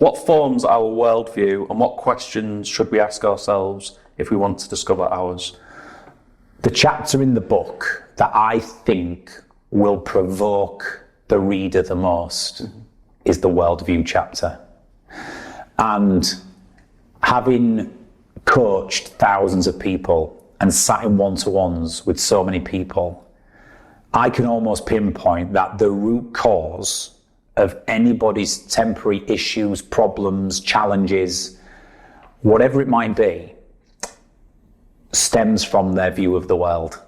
What forms our worldview, and what questions should we ask ourselves if we want to discover ours? The chapter in the book that I think will provoke the reader the most is the worldview chapter. And having coached thousands of people and sat in one-to-ones with so many people, I can almost pinpoint that the root cause of anybody's temporary issues, problems, challenges, whatever it might be, stems from their view of the world.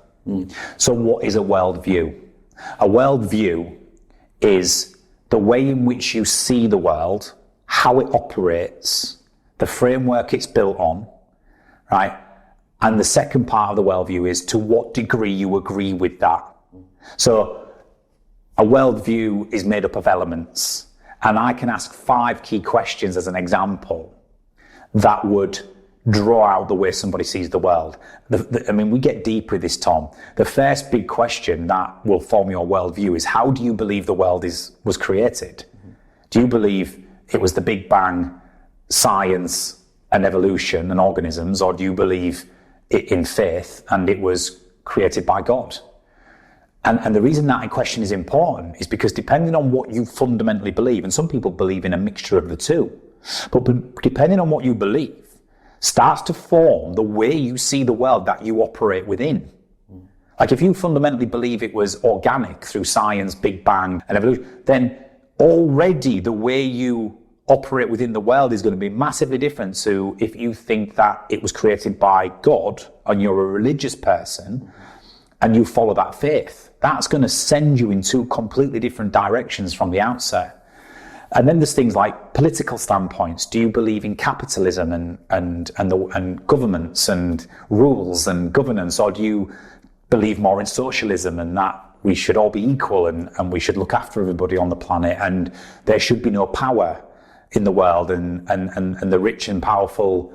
So what is a worldview? A worldview is the way in which you see the world, how it operates, the framework it's built on, right? And the second part of the worldview is to what degree you agree with that. So a worldview is made up of elements, and I can ask 5 key questions as an example that would draw out the way somebody sees the world. I mean, we get deep with this, Tom. The first big question that will form your worldview is, how do you believe the world was created? Do you believe it was the Big Bang, science and evolution and organisms, or do you believe it in faith and it was created by God? And the reason that question is important is because depending on what you fundamentally believe, and some people believe in a mixture of the two, but depending on what you believe, starts to form the way you see the world that you operate within. Like if you fundamentally believe it was organic through science, Big Bang and evolution, then already the way you operate within the world is going to be massively different to if you think that it was created by God and you're a religious person and you follow that faith. That's going to send you in 2 completely different directions from the outset. And then there's things like political standpoints. Do you believe in capitalism and governments and rules and governance, or do you believe more in socialism and that we should all be equal and we should look after everybody on the planet and there should be no power in the world and the rich and powerful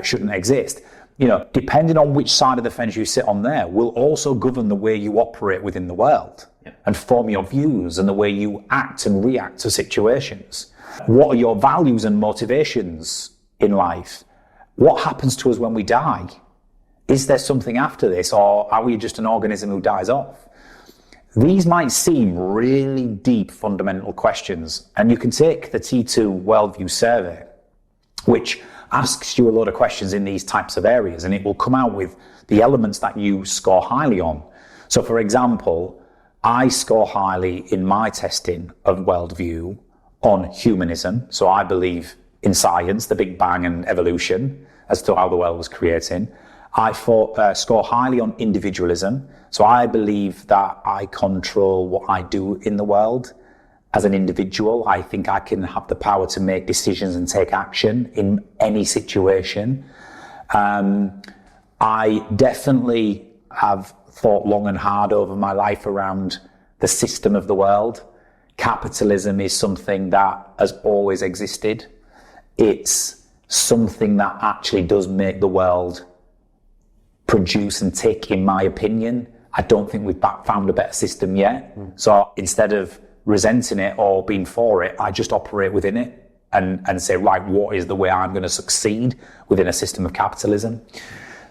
shouldn't exist? You know, depending on which side of the fence you sit on there will also govern the way you operate within the world and form your views and the way you act and react to situations. What are your values and motivations in life? What happens to us when we die? Is there something after this, or are we just an organism who dies off? These might seem really deep fundamental questions, and you can take the T2 Worldview survey, which asks you a lot of questions in these types of areas, and it will come out with the elements that you score highly on. So for example, I score highly in my testing of worldview on humanism. So I believe in science, the Big Bang and evolution as to how the world was created. I score highly on individualism. So I believe that I control what I do in the world. As an individual, I think I can have the power to make decisions and take action in any situation. I definitely have thought long and hard over my life around the system of the world. Capitalism is something that has always existed. It's something that actually does make the world produce and tick, in my opinion. I don't think we've found a better system yet. So instead of resenting it or being for it, I just operate within it and say, right, what is the way I'm going to succeed within a system of capitalism?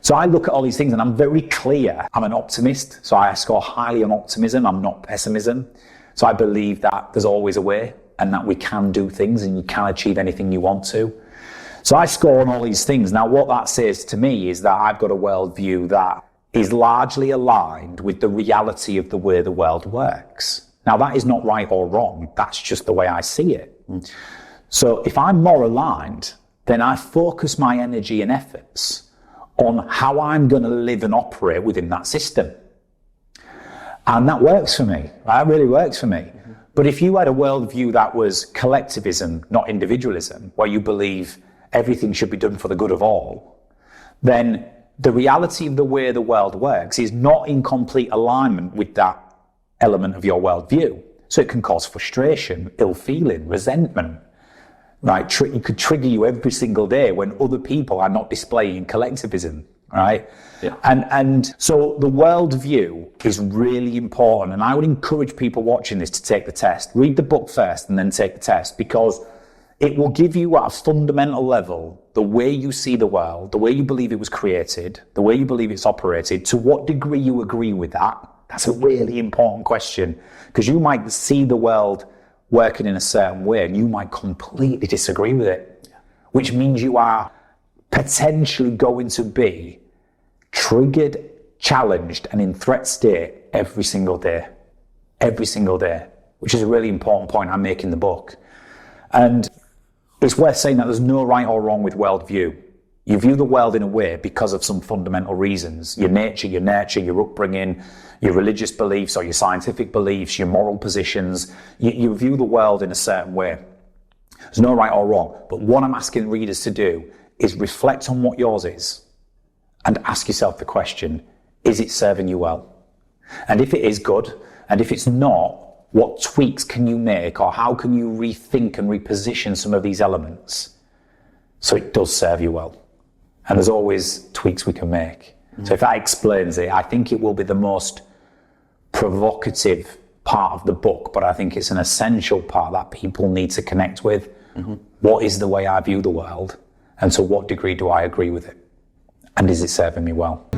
So I look at all these things and I'm very clear. I'm an optimist, so I score highly on optimism. I'm not pessimism. So I believe that there's always a way and that we can do things and you can achieve anything you want to. So I score on all these things. Now what that says to me is that I've got a worldview that is largely aligned with the reality of the way the world works. Now that is not right or wrong, that's just the way I see it. So if I'm more aligned, then I focus my energy and efforts on how I'm going to live and operate within that system. And that works for me, that really works for me. But if you had a worldview that was collectivism, not individualism, where you believe everything should be done for the good of all, then the reality of the way the world works is not in complete alignment with that element of your worldview. So it can cause frustration, ill feeling, resentment, right? It could trigger you every single day when other people are not displaying collectivism, right? Yeah. And so the worldview is really important, and I would encourage people watching this to take the test. Read the book first and then take the test, because it will give you at a fundamental level the way you see the world, the way you believe it was created, the way you believe it's operated. To what degree you agree with that? That's a really important question, because you might see the world working in a certain way and you might completely disagree with it, which means you are potentially going to be triggered, challenged, and in threat state every single day, which is a really important point I make in the book. And it's worth saying that there's no right or wrong with worldview. You view the world in a way because of some fundamental reasons: your nature, your nurture, your upbringing, your religious beliefs or your scientific beliefs, your moral positions. You view the world in a certain way. There's no right or wrong. But what I'm asking readers to do is reflect on what yours is and ask yourself the question, is it serving you well? And if it is, good. And if it's not, what tweaks can you make, or how can you rethink and reposition some of these elements so it does serve you well? And there's always tweaks we can make. So if that explains it, I think it will be the most provocative part of the book, but I think it's an essential part that people need to connect with. What is the way I view the world? And to what degree do I agree with it? And is it serving me well?